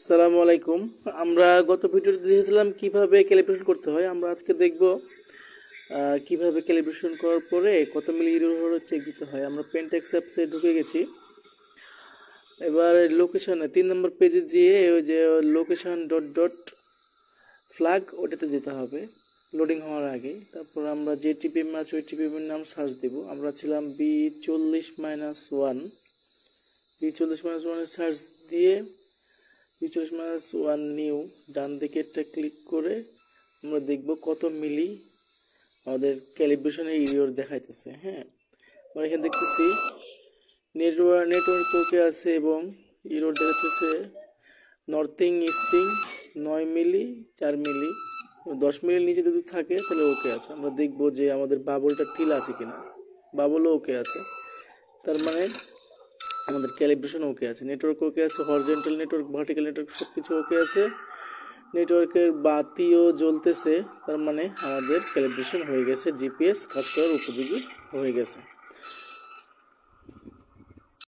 আসসালামু আলাইকুম। আমরা গত ভিডিওতে দেখেছিলাম কিভাবে ক্যালিব্রেশন করতে হয়। আমরা আজকে দেখব কিভাবে ক্যালিব্রেশন করার পরে কত মিলি ইরর চেক দিতে হয়। আমরা পেন্টেক্স অ্যাপসে ঢুকে গেছি। এবার লোকেশনে 3 নম্বর পেজে গিয়ে ওই যে লোকেশন ডট ডট ফ্ল্যাগ ওটাতে যেতে হবে লোডিং হওয়ার আগে। তারপর আমরা যে টিপিএম আছে ওই টিপিএমের নাম সার্চ দেব। আমরা ছিলাম B40-1, B40-1 সার্চ দিয়ে B40-1 নিউ ডান দিকেরটা ক্লিক করে আমরা দেখব কত মিলি আমাদের ক্যালিব্রেশনের ইরর দেখাইতেছে। হ্যাঁ, আমরা এখানে দেখতেছি নেটওয়ার্ক ওকে আছে এবং ইরর দেখাতেছে নর্থিং ইস্টিং 9 মিলি 4 মিলি 10 মিলির নিচে যদি থাকে তাহলে ওকে আছে। আমরা দেখব যে আমাদের বাবলটা ঠিক আছে কিনা। বাবলও ওকে আছে, তার মানে আমাদের ক্যালিব্রেশন ওকে আছে। নেটওয়ার্ক ওকে আছে, হরিজন্টাল নেটওয়ার্ক, ভার্টিক্যাল নেটওয়ার্ক সব কিছু ওকে আছে। নেটওয়ার্কের বাতিও জ্বলতেছে, তার মানে আমাদের ক্যালিব্রেশন হয়ে গেছে, জিপিএস কাজ করার উপযোগী হয়ে গেছে।